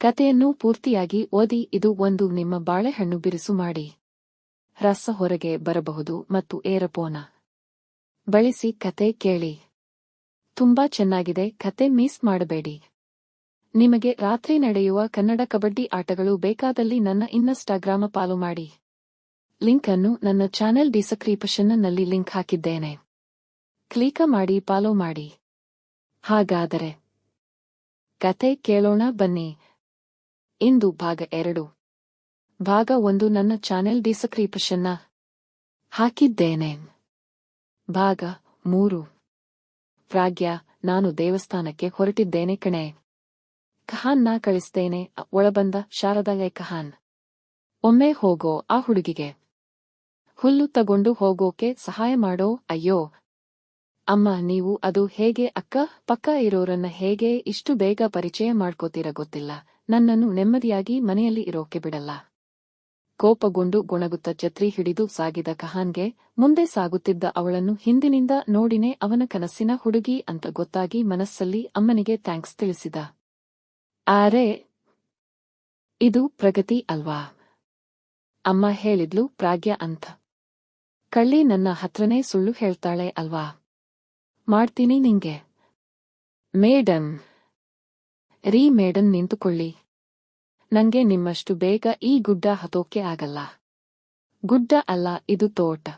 ಕತೆಯನ್ನು ಪೂರ್ತಿಯಾಗಿ ಓದಿ. ಇದು ಒಂದು ನಿಮ್ಮ ಬಾಳೆಹಣ್ಣು ಬಿರುಸು ಮಾಡಿ ರಸ ಹೊರಗೆ ಬರಬಹುದು ಮತ್ತು ಏರಪೋನ ಬಳಸಿ ಕತೆ ಕೇಳಿ. ತುಂಬಾ ಚೆನ್ನಾಗಿದೆ. ಕತೆ ಮಿಸ್ ಮಾಡಬೇಡಿ. ನಿಮಗೆ ರಾತ್ರಿ ನಡೆಯುವ ಕನ್ನಡ ಕಬಡ್ಡಿ ಆಟಗಳು ಬೇಕಾದಲ್ಲಿ ನನ್ನ ಇನ್ಸ್ಟಾಗ್ರಾಮ್ ಫಾಲೋ ಮಾಡಿ. ಲಿಂಕ್ ಅನ್ನು ನನ್ನ ಚಾನೆಲ್ ಡಿಸ್ಕ್ರಿಪ್ಷನ್ ನಲ್ಲಿ ಲಿಂಕ್ ಹಾಕಿದ್ದೇನೆ. ಕ್ಲಿಕ್ ಮಾಡಿ ಫಾಲೋ ಮಾಡಿ. ಹಾಗಾದರೆ ಕತೆ ಕೇಳೋಣ ಬನ್ನಿ. ಇಂದು ಭಾಗ 2. ಭಾಗ 1 ನನ್ನ ಚಾನೆಲ್ ಡಿಸ್ಕ್ರಿಪ್ಷನ್ ಹಾಕಿದ್ದೇನೆ. ಭಾಗ 3. ಪ್ರಾಗ್ಯ, ನಾನು ದೇವಸ್ಥಾನಕ್ಕೆ ಹೊರಟಿದ್ದೇನೆ ಕಣೆ. ಕಹಾನ್ನ ಕಳಿಸ್ತೇನೆ. ಒಳಬಂದ ಶಾರದಾಗೆ ಕಹಾನ್, ಒಮ್ಮೆ ಹೋಗೋ ಆ ಹುಡುಗಿಗೆ ಹುಲ್ಲು ತಗೊಂಡು ಹೋಗೋಕೆ ಸಹಾಯ ಮಾಡೋ. ಅಯ್ಯೋ ಅಮ್ಮ, ನೀವು ಅದು ಹೇಗೆ ಅಕ್ಕ ಪಕ್ಕ ಇರೋರನ್ನ ಹೇಗೆ ಇಷ್ಟು ಬೇಗ ಪರಿಚಯ ಮಾಡ್ಕೋತೀರ ಗೊತ್ತಿಲ್ಲ. ನನ್ನನ್ನು ನೆಮ್ಮದಿಯಾಗಿ ಮನೆಯಲ್ಲಿ ಇರೋಕೆ ಬಿಡಲ್ಲ. ಕೋಪಗೊಂಡು ಗೊಣಗುತ್ತ ಛತ್ರಿ ಹಿಡಿದು ಸಾಗಿದ ಕಹಾನ್ಗೆ ಮುಂದೆ ಸಾಗುತ್ತಿದ್ದ ಅವಳನ್ನು ಹಿಂದಿನಿಂದ ನೋಡಿನೇ ಅವನ ಕನಸಿನ ಹುಡುಗಿ ಅಂತ ಗೊತ್ತಾಗಿ ಮನಸ್ಸಲ್ಲಿ ಅಮ್ಮನಿಗೆ ಥ್ಯಾಂಕ್ಸ್ ತಿಳಿಸಿದ. ಆರೆ ಇದು ಪ್ರಗತಿ ಅಲ್ವಾ? ಅಮ್ಮ ಹೇಳಿದ್ಲು ಪ್ರಾಗ್ಯ ಅಂತ. ಕಳ್ಳಿ ನನ್ನ ಹತ್ರನೇ ಸುಳ್ಳು ಹೇಳ್ತಾಳೆ ಅಲ್ವಾ? ಮಾಡ್ತೀನಿ ನಿಂಗೆ. ಮೇಡಮ್ ರೀ ಮೇಡಮ್, ನಿಂತುಕೊಳ್ಳಿ. ನಂಗೆ ನಿಮ್ಮಷ್ಟು ಬೇಗ ಈ ಗುಡ್ಡ ಹತ್ತೋಕೆ ಆಗಲ್ಲ. ಗುಡ್ಡ ಅಲ್ಲ, ಇದು ತೋಟ.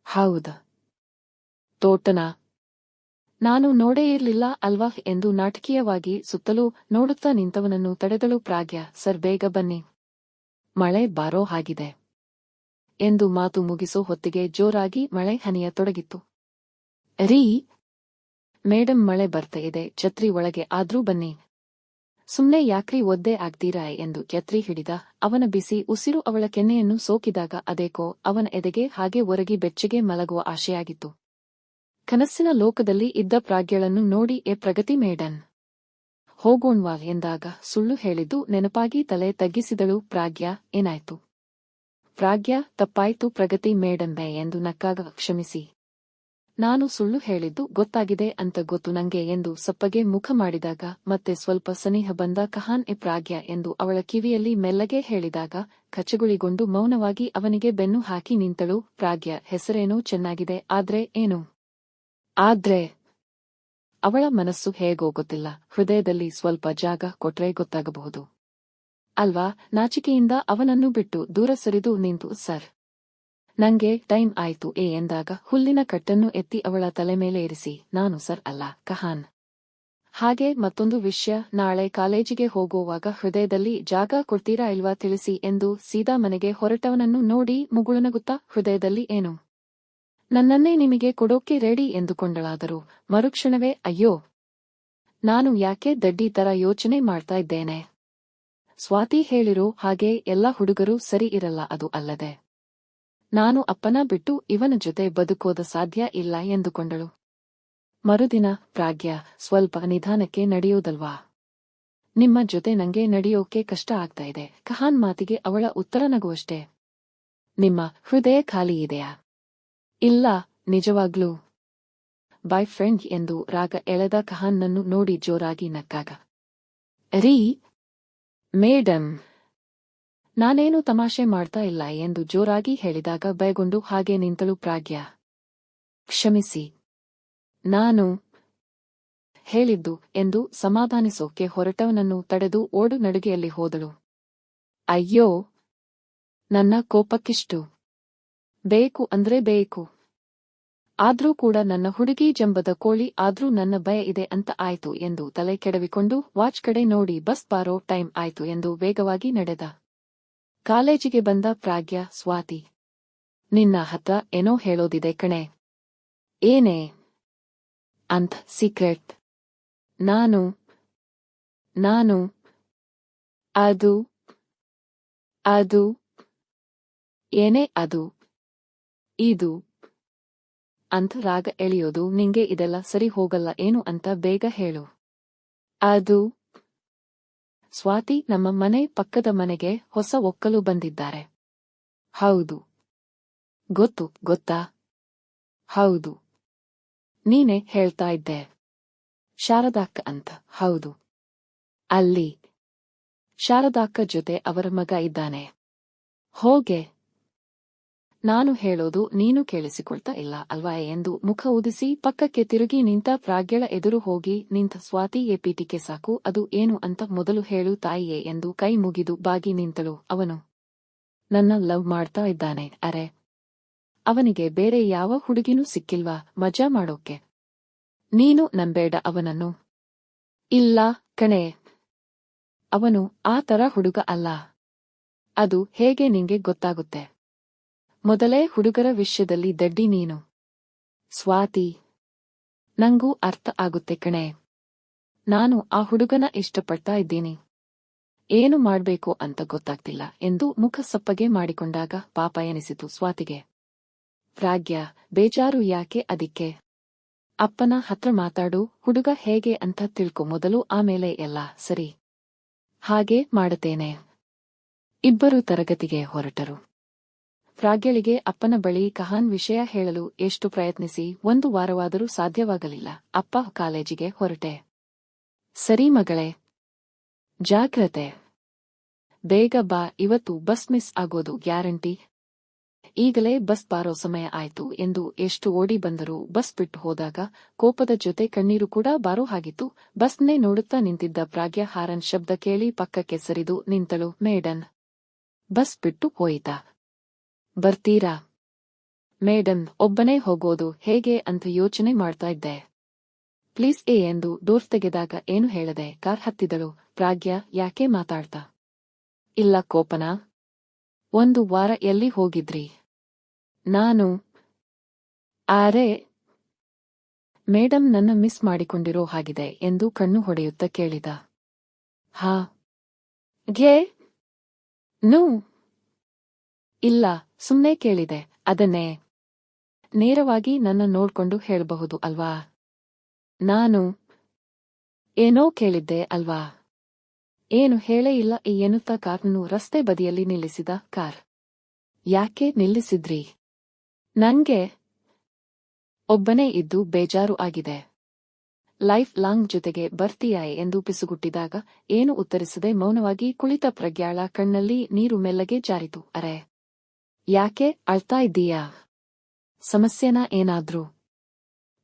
ಹೌದ, ತೋಟನಾ? ನಾನು ನೋಡೇ ಇರ್ಲಿಲ್ಲ ಅಲ್ವಾ ಎಂದು ನಾಟಕೀಯವಾಗಿ ಸುತ್ತಲೂ ನೋಡುತ್ತಾ ನಿಂತವನನ್ನು ತಡೆದಳು ಪ್ರಾಗ್ಯ. ಸರ್ ಬೇಗ ಬನ್ನಿ, ಮಳೆ ಬಾರೋ ಹಾಗಿದೆ ಎಂದು ಮಾತು ಮುಗಿಸೋ ಹೊತ್ತಿಗೆ ಜೋರಾಗಿ ಮಳೆ ಹನಿಯತೊಡಗಿತ್ತು. ರೀ ಮೇಡಮ್, ಮಳೆ ಬರ್ತಾ ಇದೆ, ಛತ್ರಿ ಒಳಗೆ ಆದ್ರೂ ಬನ್ನಿ. ಸುಮ್ನೆ ಯಾಕ್ರಿ ಒದ್ದೆ ಆಗ್ತೀರಾ ಎಂದು ಛತ್ರಿ ಹಿಡಿದ. ಅವನ ಬಿಸಿ ಉಸಿರು ಅವಳ ಕೆನ್ನೆಯನ್ನು ಸೋಕಿದಾಗ ಅದೇಕೋ ಅವನ ಎದೆಗೆ ಹಾಗೆ ಒರಗಿ ಬೆಚ್ಚಗೆ ಮಲಗುವ ಆಶೆಯಾಗಿತ್ತು. ಕನಸಿನ ಲೋಕದಲ್ಲಿ ಇದ್ದ ಪ್ರಾಗ್ಯಳನ್ನು ನೋಡಿ ಪ್ರಗತಿ ಮೇಡನ್ ಹೋಗೋಣ್ವಾ ಎಂದಾಗ ಸುಳ್ಳು ಹೇಳಿದ್ದು ನೆನಪಾಗಿ ತಲೆ ತಗ್ಗಿಸಿದಳು ಪ್ರಾಗ್ಯ. ಏನಾಯ್ತು ಪ್ರಾಗ್ಯ? ತಪ್ಪಾಯ್ತು ಪ್ರಗತಿ ಮೇಡನ್ನೇ ಎಂದು ನಕ್ಕಾಗ. ಕ್ಷಮಿಸಿ, ನಾನು ಸುಳ್ಳು ಹೇಳಿದ್ದು ಗೊತ್ತಾಗಿದೆ ಅಂತ ಗೊತ್ತು ನಂಗೆ ಎಂದು ಸಪ್ಪಗೆ ಮುಖ ಮಾಡಿದಾಗ ಮತ್ತೆ ಸ್ವಲ್ಪ ಸನಿಹ ಬಂದ ಕಹಾನ್. ಪ್ರಾಗ್ಯ ಎಂದು ಅವಳ ಕಿವಿಯಲ್ಲಿ ಮೆಲ್ಲಗೆ ಹೇಳಿದಾಗ ಕಚಗುಳಿಗೊಂಡು ಮೌನವಾಗಿ ಅವನಿಗೆ ಬೆನ್ನು ಹಾಕಿ ನಿಂತಳು ಪ್ರಾಗ್ಯ. ಹೆಸರೇನೋ ಚೆನ್ನಾಗಿದೆ, ಆದ್ರೆ ಏನು? ಆದ್ರೆ ಅವಳ ಮನಸ್ಸು ಹೇಗೋ ಗೊತ್ತಿಲ್ಲ. ಹೃದಯದಲ್ಲಿ ಸ್ವಲ್ಪ ಜಾಗ ಕೊಟ್ರೆ ಗೊತ್ತಾಗಬಹುದು ಅಲ್ವಾ? ನಾಚಿಕೆಯಿಂದ ಅವನನ್ನು ಬಿಟ್ಟು ದೂರ ಸರಿದು ನಿಂತು ಸರ್, ನಂಗೆ ಟೈಮ್ ಆಯ್ತು ಎಂದಾಗ ಹುಲ್ಲಿನ ಕಟ್ಟನ್ನು ಎತ್ತಿ ಅವಳ ತಲೆ ಮೇಲೆ ಇರಿಸಿ, ನಾನು ಸರ್ ಅಲ್ಲ ಕಹಾನ್. ಹಾಗೆ ಮತ್ತೊಂದು ವಿಷಯ, ನಾಳೆ ಕಾಲೇಜಿಗೆ ಹೋಗೋವಾಗ ಹೃದಯದಲ್ಲಿ ಜಾಗ ಕೊಡ್ತೀರಾ ಇಲ್ವಾ ತಿಳಿಸಿ ಎಂದು ಸೀದಾ ಮನೆಗೆ ಹೊರಟವನನ್ನು ನೋಡಿ ಮುಗುಳುನಗುತ್ತಾ ಹೃದಯದಲ್ಲಿ ಏನು? ನನ್ನನ್ನೇ ನಿಮಗೆ ಕೊಡೋಕೆ ರೆಡಿ ಎಂದುಕೊಂಡಳಾದರೂ ಮರುಕ್ಷಣವೇ ಅಯ್ಯೋ, ನಾನು ಯಾಕೆ ದಡ್ಡಿ ತರ ಯೋಚನೆ ಮಾಡ್ತಾ ಇದ್ದೇನೆ? ಸ್ವಾತಿ ಹೇಳಿರೋ ಹಾಗೆ ಎಲ್ಲ ಹುಡುಗರು ಸರಿ ಇರಲ್ಲ. ಅದು ಅಲ್ಲದೆ ನಾನು ಅಪ್ಪನ ಬಿಟ್ಟು ಇವನ ಜೊತೆ ಬದುಕೋದ ಸಾಧ್ಯ ಇಲ್ಲ ಎಂದುಕೊಂಡಳು. ಮರುದಿನ ಪ್ರಾಗ್ಯ, ಸ್ವಲ್ಪ ನಿಧಾನಕ್ಕೆ ನಡೆಯೋದಲ್ವಾ? ನಿಮ್ಮ ಜೊತೆ ನಂಗೆ ನಡೆಯೋಕೆ ಕಷ್ಟ ಆಗ್ತಾ ಇದೆ. ಕಹಾನ್ ಮಾತಿಗೆ ಅವಳ ಉತ್ತರ ನಗುವಷ್ಟೇ. ನಿಮ್ಮ ಹೃದಯ ಖಾಲಿ ಇದೆಯಾ? ಇಲ್ಲ, ನಿಜವಾಗ್ಲೂ. ಬಾಯ್ ಫ್ರೆಂಡ್ ಎಂದು ರಾಗ ಎಳೆದ ಕಹಾನ್ನನ್ನು ನೋಡಿ ಜೋರಾಗಿ ನಕ್ಕಾಗ. ರೀ ಮೇಡಮ್, ನಾನೇನು ತಮಾಷೆ ಮಾಡ್ತಾ ಇಲ್ಲ ಎಂದು ಜೋರಾಗಿ ಹೇಳಿದಾಗ ಭಯಗೊಂಡು ಹಾಗೆ ನಿಂತಳು ಪ್ರಾಗ್ಯ. ಕ್ಷಮಿಸಿ, ನಾನು ಹೇಳಿದ್ದು ಎಂದು ಸಮಾಧಾನಿಸೋಕೆ ಹೊರಟವನನ್ನು ತಡೆದು ಓಡು ನಡುಗೆಯಲ್ಲಿ ಹೋದಳು. ಅಯ್ಯೋ, ನನ್ನ ಕೋಪಕ್ಕಿಷ್ಟು ಬೇಕು ಅಂದ್ರೆ ಬೇಕು. ಆದ್ರೂ ಕೂಡ ನನ್ನ ಹುಡುಗಿ ಜಂಬದ ಕೋಳಿ, ಆದ್ರೂ ನನ್ನ ಭಯ ಇದೆ ಅಂತ ಆಯ್ತು ಎಂದು ತಲೆ ಕೆಡವಿಕೊಂಡು ವಾಚ್ ಕಡೆ ನೋಡಿ ಬಸ್ ಬಾರೋ ಟೈಮ್ ಆಯ್ತು ಎಂದು ವೇಗವಾಗಿ ನಡೆದ. ಕಾಲೇಜಿಗೆ ಬಂದ ಪ್ರಾಗ್ಯ. ಸ್ವಾತಿ, ನಿನ್ನ ಹತ್ರ ಏನೋ ಹೇಳೋದಿದೆ ಕಣೆ. ಏನೇ? ಅಂತ್ ಸೀಕ್ರೆಟ್. ನಾನು ಅದು ಅದು ಏನೇ ಅದು? ಇದು ಅಂತ ರಾಗ ಎಳೆಯೋದು. ನಿಂಗೆ ಇದೆಲ್ಲ ಸರಿ ಹೋಗಲ್ಲ ಏನು ಅಂತ ಬೇಗ ಹೇಳು. ಅದು ಸ್ವಾತಿ, ನಮ್ಮ ಮನೆ ಪಕ್ಕದ ಮನೆಗೆ ಹೊಸ ಒಕ್ಕಲು ಬಂದಿದ್ದಾರೆ. ಹೌದು, ಗೊತ್ತಾ? ಹೌದು, ನೀನೇ ಹೇಳ್ತಾ ಇದ್ದೆ ಶಾರದಾಕ್ಕ ಅಂತ. ಹೌದು, ಅಲ್ಲಿ ಶಾರದಾಕ್ಕ ಜೊತೆ ಅವರ ಮಗ ಇದ್ದಾನೆ. ಹೋಗೆ. ನಾನು ಹೇಳೋದು ನೀನು ಕೇಳಿಸಿಕೊಳ್ತಾ ಇಲ್ಲ ಅಲ್ವಾ ಎಂದು ಮುಖ ಉದಿಸಿ ಪಕ್ಕಕ್ಕೆ ತಿರುಗಿ ನಿಂತ ಪ್ರಾಗ್ಯಳ ಎದುರು ಹೋಗಿ ನಿಂತ ಸ್ವಾತಿ ಪೀಟಿಕೆ ಸಾಕು, ಅದು ಏನು ಅಂತ ಮೊದಲು ಹೇಳು ತಾಯಿಯೇ ಎಂದು ಕೈ ಮುಗಿದು ಬಾಗಿ ನಿಂತಳು. ಅವನು ನನ್ನ ಲವ್ ಮಾಡ್ತಾ ಇದ್ದಾನೆ. ಅರೆ, ಅವನಿಗೆ ಬೇರೆ ಯಾವ ಹುಡುಗಿನೂ ಸಿಕ್ಕಿಲ್ವಾ ಮಜಾ ಮಾಡೋಕೆ? ನೀನು ನಂಬೇಡ ಅವನನ್ನು. ಇಲ್ಲ ಕಣೆ, ಅವನು ಆ ತರ ಹುಡುಗ ಅಲ್ಲ. ಅದು ಹೇಗೆ ನಿಂಗೆ ಗೊತ್ತಾಗುತ್ತೆ? ಮೊದಲೇ ಹುಡುಗರ ವಿಷಯದಲ್ಲಿ ದಡ್ಡಿ ನೀನು. ಸ್ವಾತಿ, ನಂಗೂ ಅರ್ಥ ಆಗುತ್ತೆ ಕಣೆ. ನಾನು ಆ ಹುಡುಗನ ಇಷ್ಟಪಡ್ತಾ ಇದ್ದೀನಿ. ಏನು ಮಾಡ್ಬೇಕು ಅಂತ ಗೊತ್ತಾಗ್ತಿಲ್ಲ ಎಂದು ಮುಖ ಸಪ್ಪಗೆ ಮಾಡಿಕೊಂಡಾಗ ಪಾಪ ಎನಿಸಿತು ಸ್ವಾತಿಗೆ. ಪ್ರಾಗ್ಯ, ಬೇಜಾರು ಯಾಕೆ ಅದಕ್ಕೆ? ಅಪ್ಪನ ಹತ್ರ ಮಾತಾಡು, ಹುಡುಗ ಹೇಗೆ ಅಂತ ತಿಳ್ಕೊ ಮೊದಲು, ಆಮೇಲೆ ಎಲ್ಲ ಸರಿ. ಹಾಗೆ ಮಾಡುತ್ತೇನೆ. ಇಬ್ಬರು ತರಗತಿಗೆ ಹೊರಟರು. ಪ್ರಾಗ್ಯಳಿಗೆ ಅಪ್ಪನ ಬಳಿ ಕಹಾನ್ ವಿಷಯ ಹೇಳಲು ಎಷ್ಟು ಪ್ರಯತ್ನಿಸಿ 1 ವಾರವಾದರೂ ಸಾಧ್ಯವಾಗಲಿಲ್ಲ. ಅಪ್ಪ, ಕಾಲೇಜಿಗೆ ಹೊರಟೆ. ಸರಿ ಮಗಳೇ, ಜಾಗ್ರತೆ. ಬೇಗ ಬಾ, ಇವತ್ತು ಬಸ್ ಮಿಸ್ ಆಗೋದು ಗ್ಯಾರಂಟಿ. ಈಗಲೇ ಬಸ್ ಬಾರೋ ಸಮಯ ಆಯ್ತು ಎಂದು ಎಷ್ಟು ಓಡಿ ಬಂದರೂ ಬಸ್ ಬಿಟ್ಟು ಹೋದಾಗ ಕೋಪದ ಜೊತೆ ಕಣ್ಣೀರು ಕೂಡ ಬಾರೋ ಹಾಗಿತ್ತು. ಬಸ್ನೇ ನೋಡುತ್ತಾ ನಿಂತಿದ್ದ ಪ್ರಾಗ್ಯ ಹಾರನ್ ಶಬ್ದ ಕೇಳಿ ಪಕ್ಕಕ್ಕೆ ಸರಿದು ನಿಂತಳು. ಮೇಡನ್, ಬಸ್ ಬಿಟ್ಟು ಹೋಯಿತಾ? ಬರ್ತೀರಾ? ಮೇಡನ್, ಒಬ್ಬನೇ ಹೋಗೋದು ಹೇಗೆ ಅಂತ ಯೋಚನೆ ಮಾಡ್ತಾ ಇದ್ದೆ. ಪ್ಲೀಸ್ ಎಂದು ಡೋರ್ ತೆಗೆದಾಗ ಏನು ಹೇಳದೆ ಕಾರ್ ಹತ್ತಿದಳು. ಪ್ರಾಗ್ಯ, ಯಾಕೆ ಮಾತಾಡ್ತಾ ಇಲ್ಲ? ಕೋಪನಾ? 1 ವಾರ ಎಲ್ಲಿ ಹೋಗಿದ್ರಿ? ನಾನು ಆರೆ ಮೇಡಮ್ ನನ್ನ ಮಿಸ್ ಮಾಡಿಕೊಂಡಿರೋ ಹಾಗಿದೆ ಎಂದು ಕಣ್ಣು ಹೊಡೆಯುತ್ತಾ ಕೇಳಿದ. ಹಾ ಘೇ ನೂ ಇಲ್ಲ, ಸುಮ್ನೆ ಕೇಳಿದೆ, ಅದನ್ನೇ. ನೇರವಾಗಿ ನನ್ನ ನೋಡ್ಕೊಂಡು ಹೇಳಬಹುದು ಅಲ್ವಾ? ನಾನು ಏನೋ ಕೇಳಿದ್ದೆ ಅಲ್ವಾ? ಏನು ಹೇಳೇ ಇಲ್ಲ ಎನ್ನುತ್ತಾ ಕಾರ್ನನ್ನು ರಸ್ತೆ ಬದಿಯಲ್ಲಿ ನಿಲ್ಲಿಸಿದ. ಕಾರ್ ಯಾಕೆ ನಿಲ್ಲಿಸಿದ್ರಿ? ನಂಗೆ ಒಬ್ಬನೇ ಇದ್ದು ಬೇಜಾರು ಆಗಿದೆ. ಲೈಫ್ ಲಾಂಗ್ ಜೊತೆಗೆ ಬರ್ತೀಯಾ ಎಂದು ಪಿಸುಗುಟ್ಟಿದಾಗ ಏನು ಉತ್ತರಿಸದೆ ಮೌನವಾಗಿ ಕುಳಿತ ಪ್ರಗ್ಯಾಳ ಕಣ್ಣಲ್ಲಿ ನೀರು ಮೆಲ್ಲಗೆ ಜಾರಿತು. ಅರೆ, ಯಾಕೆ ಅಳ್ತಾ ಇದ್ದೀಯಾ? ಸಮಸ್ಯೆನಾ ಏನಾದ್ರೂ?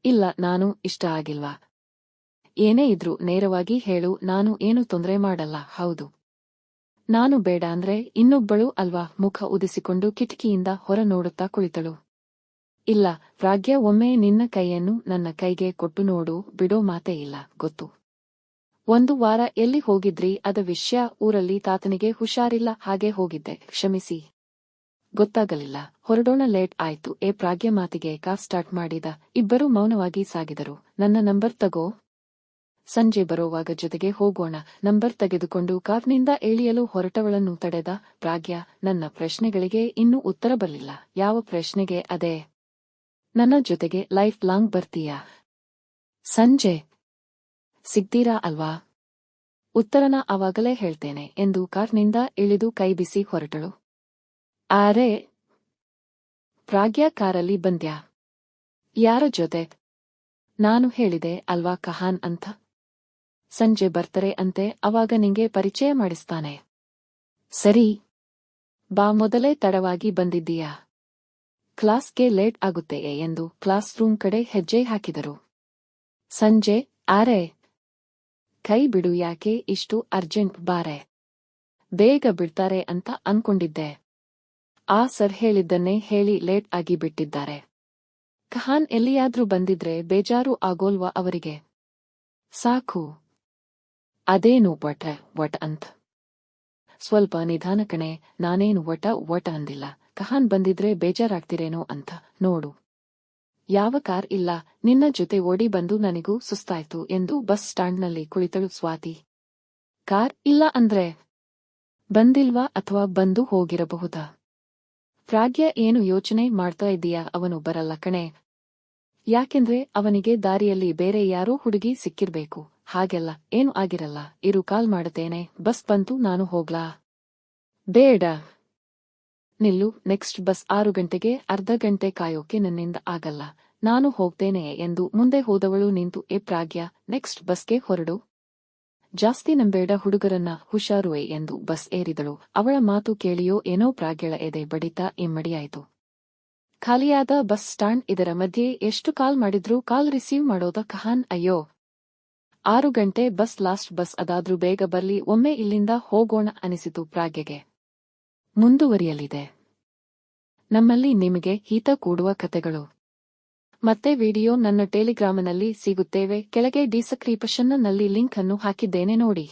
ಇಲ್ಲ, ನಾನು ಇಷ್ಟ ಆಗಿಲ್ವಾ? ಏನೇ ಇದ್ರೂ ನೇರವಾಗಿ ಹೇಳು, ನಾನು ಏನು ತೊಂದರೆ ಮಾಡಲ್ಲ. ಹೌದು, ನಾನು ಬೇಡ ಅಂದ್ರೆ ಇನ್ನೊಬ್ಬಳು ಅಲ್ವಾ? ಮುಖ ಉದಿಸಿಕೊಂಡು ಕಿಟಕಿಯಿಂದ ಹೊರ ನೋಡುತ್ತಾ ಕುಳಿತಳು. ಇಲ್ಲ ಪ್ರಾಗ್ಯ, ಒಮ್ಮೆ ನಿನ್ನ ಕೈಯನ್ನು ನನ್ನ ಕೈಗೆ ಕೊಟ್ಟು ನೋಡು, ಬಿಡೋ ಮಾತೇ ಇಲ್ಲ. ಗೊತ್ತು. 1 ವಾರ ಎಲ್ಲಿ ಹೋಗಿದ್ರಿ? ಅದ ವಿಷಯ. ಊರಲ್ಲಿ ತಾತನಿಗೆ ಹುಷಾರಿಲ್ಲ, ಹಾಗೆ ಹೋಗಿದ್ದೆ. ಕ್ಷಮಿಸಿ, ಗೊತ್ತಾಗಲಿಲ್ಲ. ಹೊರಡೋಣ, ಲೇಟ್ ಆಯ್ತು. ಪ್ರಾಗ್ಯ ಮಾತಿಗೆ ಕಾರ್ ಸ್ಟಾರ್ಟ್ ಮಾಡಿದ. ಇಬ್ಬರು ಮೌನವಾಗಿ ಸಾಗಿದರು. ನನ್ನ ನಂಬರ್ ತಗೋ, ಸಂಜೆ ಬರೋವಾಗ ಜೊತೆಗೆ ಹೋಗೋಣ. ನಂಬರ್ ತೆಗೆದುಕೊಂಡು ಕಾರ್ನಿಂದ ಇಳಿಯಲು ಹೊರಟವಳನ್ನು ತಡೆದ. ಪ್ರಾಗ್ಯ, ನನ್ನ ಪ್ರಶ್ನೆಗಳಿಗೆ ಇನ್ನೂ ಉತ್ತರ ಬರಲಿಲ್ಲ. ಯಾವ ಪ್ರಶ್ನೆಗೆ? ಅದೇ, ನನ್ನ ಜೊತೆಗೆ ಲೈಫ್ ಲಾಂಗ್ ಬರ್ತೀಯಾ? ಸಂಜೆ ಸಿಗ್ತೀರಾ ಅಲ್ವಾ? ಉತ್ತರನ ಆವಾಗಲೇ ಹೇಳ್ತೇನೆ ಎಂದು ಕಾರ್ನಿಂದ ಇಳಿದು ಕೈ ಬಿಸಿ ಹೊರಟಳು. ಆರೆ, ಪ್ರಾಗ್ಯ, ಕಾರಲ್ಲಿ ಬಂದ್ಯಾ? ಯಾರ ಜೊತೆ? ನಾನು ಹೇಳಿದೆ ಅಲ್ವಾ ಕಹಾನ್ ಅಂತ. ಸಂಜೆ ಬರ್ತಾರೆ ಅಂತೆ, ಅವಾಗ ನಿಂಗೆ ಪರಿಚಯ ಮಾಡಿಸ್ತಾನೆ. ಸರಿ ಬಾ. ಮೊದಲೇ ತಡವಾಗಿ ಬಂದಿದ್ದೀಯಾ? ಕ್ಲಾಸ್ಗೆ ಲೇಟ್ ಆಗುತ್ತೆಯೇ ಎಂದು ಕ್ಲಾಸ್ ರೂಮ್ ಕಡೆ ಹೆಜ್ಜೆ ಹಾಕಿದರು. ಸಂಜೆ, ಆರೆ ಕೈ ಬಿಡು, ಯಾಕೆ ಇಷ್ಟು ಅರ್ಜೆಂಟ್? ಬಾರೆ, ಬೇಗ ಬಿಡ್ತಾರೆ ಅಂತ ಅನ್ಕೊಂಡಿದ್ದೆ. ಆ ಸರ್ ಹೇಳಿದ್ದನ್ನೇ ಹೇಳಿ ಲೇಟ್ ಆಗಿ ಬಿಟ್ಟಿದ್ದಾರೆ. ಕಹಾನ್ ಎಲ್ಲಿಯಾದ್ರೂ ಬಂದಿದ್ರೆ ಬೇಜಾರು ಆಗೋಲ್ವಾ ಅವರಿಗೆ? ಸಾಕು, ಅದೇನು ವಟ ಅಂತ? ಸ್ವಲ್ಪ ನಿಧಾನ ಕಣೆ, ನಾನೇನು ವಟ ಅಂದಿಲ್ಲ. ಕಹಾನ್ ಬಂದಿದ್ರೆ ಬೇಜಾರಾಗ್ತಿರೇನೋ ಅಂತ. ನೋಡು, ಯಾವ ಕಾರ್ ಇಲ್ಲ, ನಿನ್ನ ಜೊತೆ ಓಡಿ ಬಂದು ನನಗೂ ಸುಸ್ತಾಯ್ತು ಎಂದು ಬಸ್ ಸ್ಟಾಂಡ್ನಲ್ಲಿ ಕುಳಿತಳು ಸ್ವಾತಿ. ಕಾರ್ ಇಲ್ಲ ಅಂದ್ರೆ ಬಂದಿಲ್ವಾ ಅಥವಾ ಬಂದು ಹೋಗಿರಬಹುದಾ? ಪ್ರಾಗ್ಯ, ಏನು ಯೋಚನೆ ಮಾಡ್ತಾ ಇದ್ದೀಯಾ? ಅವನು ಬರಲ್ಲ ಕಣೆ. ಯಾಕೆಂದ್ರೆ ಅವನಿಗೆ ದಾರಿಯಲ್ಲಿ ಬೇರೆ ಯಾರೋ ಹುಡುಗಿ ಸಿಕ್ಕಿರ್ಬೇಕು. ಹಾಗೆಲ್ಲ ಏನು ಆಗಿರಲ್ಲ. ಇರು, ಕಾಲ್ ಮಾಡುತ್ತೇನೆ. ಬಸ್ ಬಂತು, ನಾನು ಹೋಗ್ಲಾ? ಬೇಡ, ನಿಲ್ಲು. ನೆಕ್ಸ್ಟ್ ಬಸ್ 6 ಗಂಟೆಗೆ. ಅರ್ಧ ಗಂಟೆ ಕಾಯೋಕೆ ನನ್ನಿಂದ ಆಗಲ್ಲ, ನಾನು ಹೋಗ್ತೇನೆ ಎಂದು ಮುಂದೆ ಹೋದವಳು ನಿಂತು. ಪ್ರಾಗ್ಯ, ನೆಕ್ಸ್ಟ್ ಬಸ್ಗೆ ಹೊರಡು. ಜಾಸ್ತಿ ನಂಬೇಡ ಹುಡುಗರನ್ನ, ಹುಷಾರುವೆ ಎಂದು ಬಸ್ ಏರಿದಳು. ಅವಳ ಮಾತು ಕೇಳಿಯೋ ಏನೋ ಪ್ರಾಗ್ಯಳ ಎದೆ ಬಡಿತ ಇಮ್ಮಡಿಯಾಯಿತು. ಖಾಲಿಯಾದ ಬಸ್ ಸ್ಟಾಂಡ್, ಇದರ ಮಧ್ಯೆ ಎಷ್ಟು ಕಾಲ್ ಮಾಡಿದ್ರೂ ಕಾಲ್ ರಿಸೀವ್ ಮಾಡೋದ ಕಹಾನ್. ಅಯ್ಯೋ, 6 ಗಂಟೆ ಬಸ್, ಲಾಸ್ಟ್ ಬಸ್, ಅದಾದ್ರೂ ಬೇಗ ಬರ್ಲಿ, ಒಮ್ಮೆ ಇಲ್ಲಿಂದ ಹೋಗೋಣ ಅನಿಸಿತು ಪ್ರಾಗ್ಯಗೆ. ಮುಂದುವರಿಯಲಿದೆ. ನಮ್ಮಲ್ಲಿ ನಿಮಗೆ ಹಿತ ಕೂಡುವ ಕತೆಗಳು. ಮತ್ತೆ ವಿಡಿಯೋ ನನ್ನ ಟೆಲಿಗ್ರಾಮ್ನಲ್ಲಿ ಸಿಗುತ್ತೇವೆ. ಕೆಳಗೆ ಡಿಸ್ಕ್ರಿಪ್ಷನ್ ನಲ್ಲಿ ಲಿಂಕ್ ಅನ್ನು ಹಾಕಿದ್ದೇನೆ ನೋಡಿ.